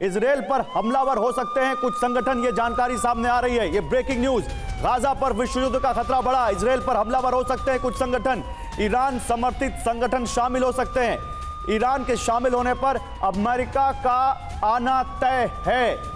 Israel पर हमलावर हो सकते हैं कुछ संगठन, ये जानकारी सामने आ रही है। ये ब्रेकिंग न्यूज, गाजा पर विश्व युद्ध का खतरा बढ़ा, इजराइल पर हमलावर हो सकते हैं कुछ संगठन, ईरान समर्थित संगठन शामिल हो सकते हैं। ईरान के शामिल होने पर अमेरिका का आना तय है,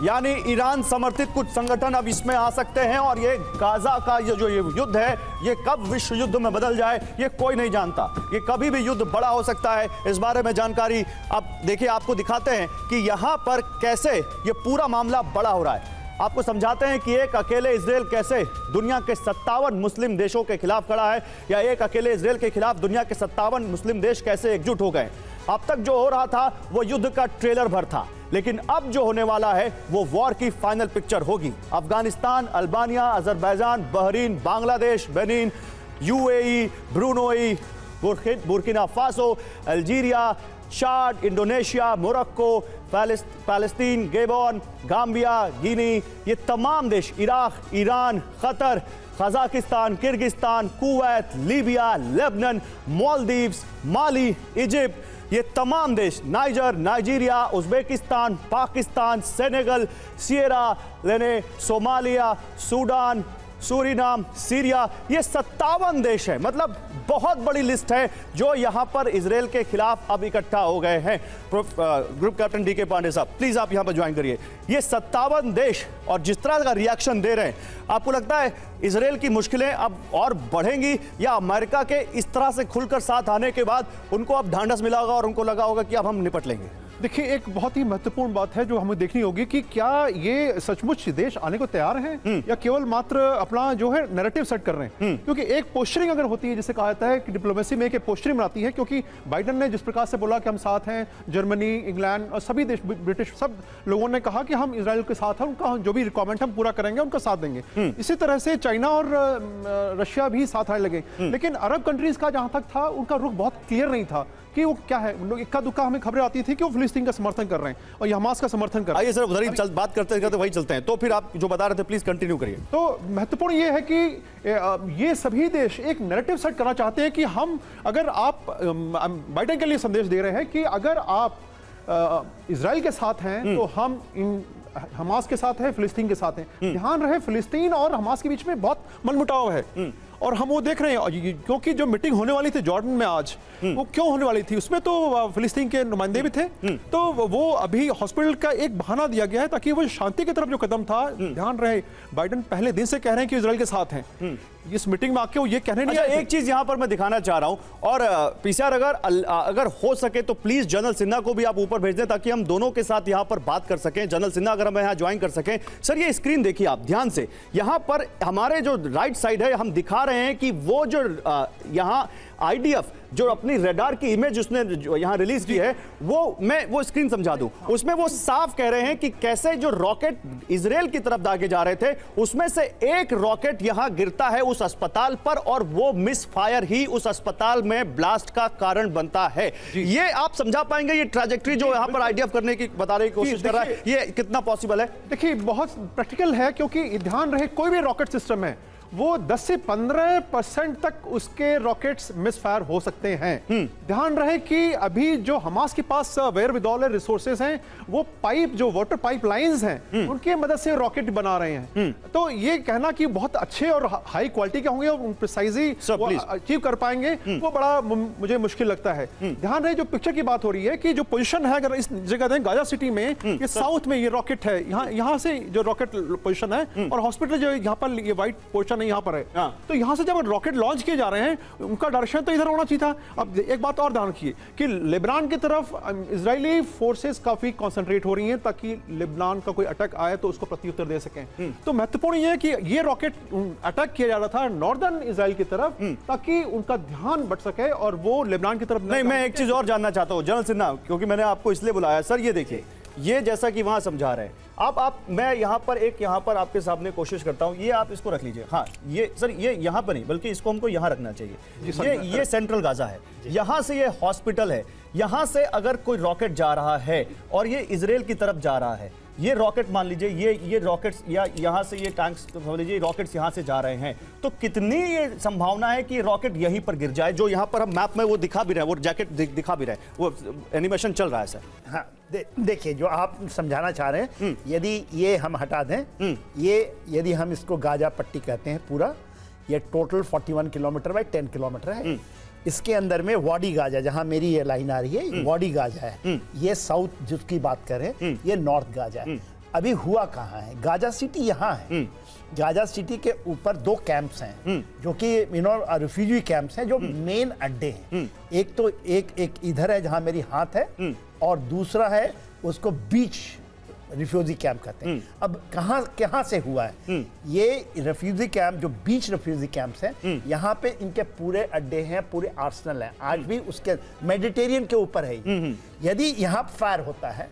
यानी ईरान समर्थित कुछ संगठन अब इसमें आ सकते हैं। और ये गाजा का ये जो युद्ध है, ये कब विश्व युद्ध में बदल जाए ये कोई नहीं जानता। ये कभी भी युद्ध बड़ा हो सकता है। इस बारे में जानकारी अब देखिए, आपको दिखाते हैं कि यहां पर कैसे ये पूरा मामला बड़ा हो रहा है। आपको समझाते हैं कि एक अकेले इजराइल कैसे दुनिया के 57 मुस्लिम देशों के खिलाफ खड़ा है, या एक अकेले इजराइल के खिलाफ दुनिया के 57 मुस्लिम देश कैसे एकजुट हो गए। अब तक जो हो रहा था वो युद्ध का ट्रेलर भर था, लेकिन अब जो होने वाला है वो वॉर की फाइनल पिक्चर होगी। Afghanistan, Albania, Azerbaijan, Bahrain, Bangladesh, Benin, UAE, Brunei, Burkina Faso, Algeria, Chad, Indonesia, Morocco, Palestine, Gabon, Gambia, Guinea, ये तमाम देश, Iraq, Iran, Qatar, Kazakhstan, Kyrgyzstan, Kuwait, Libya, Lebanon, Maldives, Mali, Egypt, ये तमाम देश, Niger, Nigeria, Uzbekistan, Pakistan, Senegal, Sierra Leone, Somalia, Sudan, Suriname, Syria, ये 57 देश है। मतलब बहुत बड़ी लिस्ट है जो यहां पर इजराइल के खिलाफ अब इकट्ठा हो गए हैं। ग्रुप कैप्टन डीके पांडे साहब, प्लीज आप यहां पर ज्वाइन करिए। ये 57 देश और जिस तरह का रिएक्शन दे रहे हैं, आपको लगता है इजराइल की मुश्किलें अब और बढ़ेंगी, या अमेरिका के इस तरह से खुलकर साथ आने के बाद उनको अब ढांढस मिला होगा और उनको लगा होगा कि अब हम निपट लेंगे? देखिए, एक बहुत ही महत्वपूर्ण बात है जो हमें देखनी होगी कि क्या ये सचमुच देश आने को तैयार हैं या केवल मात्र अपना जो है नैरेटिव सेट कर रहे हैं। क्योंकि एक पोस्चरिंग अगर होती है, जिसे कहा जाता है कि डिप्लोमेसी में एक पोस्चरिंग बनाती है, क्योंकि बाइडेन ने जिस प्रकार से बोला कि हम साथ हैं, जर्मनी, इंग्लैंड और सभी देश, ब्रिटिश, सब लोगों ने कहा कि हम इजराइल के साथ हैं, उनका जो भी रिक्वायरमेंट हम पूरा करेंगे, उनका साथ देंगे। इसी तरह से चाइना और रशिया भी साथ आने लगे। लेकिन अरब कंट्रीज का जहां तक था, उनका रुख बहुत क्लियर नहीं था कि वो क्या है। लोग इक्का दुक्का हमें खबरें आती थी कि वो फिलिस्तीन का समर्थन कर रहे हैं और ये हमास का समर्थन कर रहे हैं। आइए सर, उधर ही बात करते करते वही चलते हैं। तो फिर आप जो बता रहे थे प्लीज कंटिन्यू करिए। तो महत्वपूर्ण ये है कि ये सभी देश एक नैरेटिव सेट करना चाहते हैं कि हम, अगर आप बाइडेन के लिए संदेश दे रहे हैं कि अगर आप इजराइल के साथ हैं तो हम हमास के साथ है, फिलिस्तीन के साथ हैं। ध्यान रहे, फिलिस्तीन और हमास के बीच में बहुत मनमुटाव है और हम वो देख रहे हैं, क्योंकि जो मीटिंग होने वाली थी जॉर्डन में आज, वो क्यों होने वाली थी, उसमें तो फिलिस्तीन के नुमाइंदे भी थे। तो वो अभी हॉस्पिटल का एक बहाना दिया गया है ताकि वो शांति की तरफ जो कदम था, ध्यान रहे बाइडेन पहले दिन से कह रहे हैं कि इजराइल के साथ हैं। इस मीटिंग में आके वो ये कहने नहीं आए। एक चीज यहां पर मैं दिखाना चाह रहा हूं, और पीसीआर अगर हो सके तो प्लीज जनरल सिन्हा को भी आप ऊपर भेज दें ताकि हम दोनों के साथ यहां पर बात कर सकें। जनरल सिन्हा अगर हम यहां ज्वाइन कर सकें। सर, ये स्क्रीन देखिए आप ध्यान से, यहां पर हमारे जो राइट साइड है, हम दिखा रहे हैं कि वो जो यहां आईडीएफ जो अपनी रडार की इमेज उसने जो यहां रिलीज की है, मैं वो स्क्रीन समझा दूं। उसमें वो साफ कह रहे हैं कि कैसे जो रॉकेट इजराइल की तरफ दागे जा रहे थे, उसमें से एक रॉकेट यहां गिरता है उस अस्पताल पर, और वो मिस फायर ही उस अस्पताल में ब्लास्ट का कारण बनता है। ये आप समझा पाएंगे, ये ट्रैजेक्टरी जो यहां पर आईडीएफ करने की बता रही कोशिश कर रहा है, ये कितना पॉसिबल है? देखिए, बहुत प्रैक्टिकल है, क्योंकि ध्यान रहे कोई भी रॉकेट सिस्टम है वो 10 से 15% तक उसके रॉकेट्स मिसफायर हो सकते हैं। ध्यान रहे कि अभी जो हमास के पास वेयर विदॉल रिसोर्सेज हैं, वो पाइप, जो वाटर पाइप लाइंस हैं, उनकी मदद से रॉकेट बना रहे हैं। तो ये कहना कि बहुत अच्छे और हाई क्वालिटी के होंगे और प्रिसाइजली अचीव कर पाएंगे, वो बड़ा मुझे मुश्किल लगता है। ध्यान रहे, जो पिक्चर की बात हो रही है कि जो पोजीशन है, अगर इस जगह दें गाजा सिटी में, ये साउथ में ये रॉकेट है, यहाँ से जो रॉकेट पोजीशन है, और हॉस्पिटल जो यहाँ पर ये व्हाइट पोर्शन यहाँ पर है। तो यहाँ से जब रॉकेट लॉन्च किए जा रहे हैं, उनका डायरेक्शन तो इधर होना चाहिए था। अब एक बात और ध्यान रखिए कि लेबनान की तरफ इजरायली फोर्सेस काफी कंसंट्रेट हो रही हैं ताकि लेबनान का कोई अटैक आए तो उसको प्रत्युत्तर दे सकें। तो महत्वपूर्ण ये है कि ये रॉकेट अटैक किया जा रहा था नॉर्दर्न इजराइल की तरफ ताकि उनका ध्यान बट सके और वो लेबनान की तरफ नहीं। मैं एक चीज और जानना चाहता हूं जनरल सिन्हा, क्योंकि मैंने आपको इसलिए बुलाया। सर, ये देखिए, ये जैसा कि वहां समझा रहे हैं, आप मैं यहाँ पर आपके सामने कोशिश करता हूँ, ये आप इसको रख लीजिए। हाँ ये सर, ये यहाँ पर नहीं बल्कि इसको हमको यहाँ रखना चाहिए। ये सेंट्रल गाजा है, यहाँ से ये हॉस्पिटल है, यहाँ से अगर कोई रॉकेट जा रहा है और ये इजराइल की तरफ जा रहा है, ये रॉकेट मान लीजिए ये रॉकेट्स या यहाँ से ये टैंक्स समझ लीजिए रॉकेट्स यहाँ से जा रहे हैं, तो कितनी ये संभावना है कि रॉकेट यहीं पर गिर जाए, जो यहाँ पर हम मैप में वो दिखा भी रहे हैं, वो जैकेट दिखा भी रहे हैं, वो एनिमेशन चल रहा है सर। हाँ देखिए, जो आप समझाना चाह रहे हैं, यदि ये हम हटा दें, ये यदि हम इसको गाजा पट्टी कहते हैं पूरा, ये टोटल 41 किलोमीटर बाय 10 किलोमीटर है। इसके अंदर में वाडी गाजा, जहां मेरी ये लाइन आ रही है, वाडी गाजा है। ये साउथ जिसकी बात करें, ये नॉर्थ गाजा है। अभी हुआ कहाँ है? गाजा सिटी यहाँ है। गाजा सिटी के ऊपर 2 कैंप्स हैं, जो कि रिफ्यूजी कैंप्स हैं, जो मेन अड्डे हैं। एक तो एक इधर है जहां मेरी हाथ है, और दूसरा है उसको बीच रिफ्यूजी कैंप कहते हैं। अब कहाँ से हुआ है ये रिफ्यूजी कैंप? जो बीच रिफ्यूजी कैंप्स हैं, यहाँ पे इनके पूरे अड्डे हैं, पूरे आर्सेनल हैं। आज भी उसके मेडिटेरियन के ऊपर है। यदि यहाँ फायर होता है,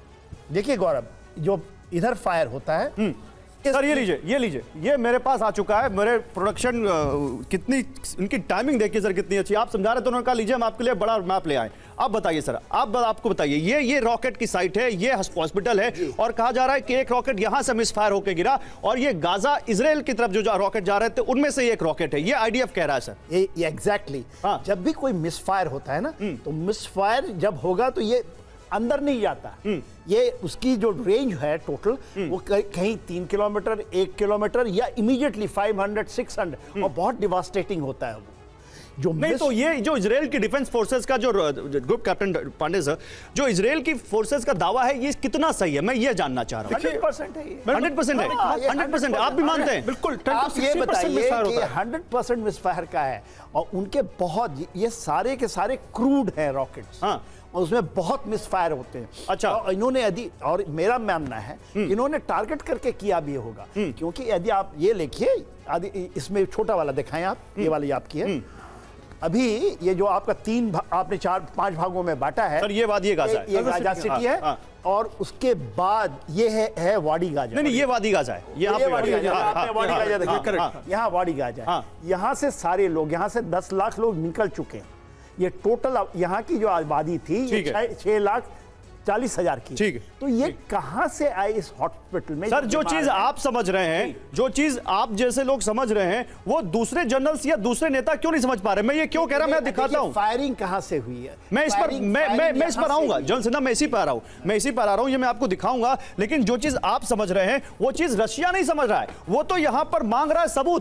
देखिए गौरव, जो इधर फायर होता है, सर ये लीजिए, ये मेरे पास आ चुका है। मेरे प्रोडक्शन कितनी इनकी टाइमिंग देखिए सर, कितनी अच्छी। आप समझा रहे थे, उन्होंने कहा लीजिए हम आपके लिए बड़ा मैप ले आए। आप बताइए सर, आपको बताइए, ये रॉकेट की साइट है, ये हॉस्पिटल है, और कहा जा रहा है कि एक रॉकेट यहां से मिसफायर होकर गिरा, और ये गाजा इजराइल की तरफ जो रॉकेट जा रहे थे उनमें से एक रॉकेट है। ये आईडीएफ कह रहा है सर। ये एग्जैक्टली। जब भी कोई मिसफायर होता है ना, तो मिसफायर जब होगा तो ये अंदर नहीं जाता। ये उसकी जो रेंज है टोटल, वो कहीं 3 किलोमीटर, 1 किलोमीटर, या इमीडिएटली 500, 600, और बहुत डिवास्टेटिंग होता है वो। जो नहीं तो ये जो इजराइल की डिफेंस फोर्सेस का जो ग्रुप कैप्टन पांडे सर, जो इजराइल की फोर्सेस का दावा है, ये कितना सही है, मैं ये जानना चाह रहा हूँ। 100% है ये। 100% है, 100% आप भी मानते हैं? बिल्कुल। आप ये बताइए कि 100% मिसफायर का है, और उनके बहुत, ये सारे के सारे क्रूड हैं रॉकेट्स। हाँ, और उसमें बहुत मिसफायर होते हैं। अच्छा। और इन्होंने यदि, और मेरा मानना है इन्होंने टारगेट करके किया भी होगा, क्योंकि यदि आप ये लिखिए, इसमें छोटा वाला दिखाएं आप, ये वाली आपकी है। अभी ये जो आपका आपने 4-5 भागों में बांटा है सर, ये वादी गाजा है, ये गाजा सिटी है। हाँ। और उसके बाद ये है वाडी गाजा। नहीं, ये वादी गाजा है, यहाँ पे वाडी गाजा, आपने वाडी गाजा देखिए, करेक्ट। यहाँ वाडी गाजा है। यहाँ से सारे लोग, यहाँ से 10 लाख लोग निकल चुके हैं। ये टोटल यहाँ की जो आबादी थी, 6,40,000 की। ठीक है। तो ये कहाँ से आए इस हॉस्पिटल में? सर, जो चीज आप समझ रहे हैं, जो चीज आप जैसे लोग समझ रहे हैं, वो दूसरे जनरल्स या दूसरे नेता क्यों नहीं समझ पा रहे? मैं ये क्यों कह रहा, मैं दिखाता हूं। फायरिंग कहाँ से हुई है? मैं इस पर आऊंगा जनरल सिन्हा, मैं इसी पर आ रहा हूं, ये मैं आपको दिखाऊंगा। लेकिन जो चीज आप समझ रहे हैं, वो चीज रशिया नहीं समझ रहा है। वो तो यहां पर मांग रहा है सबूत।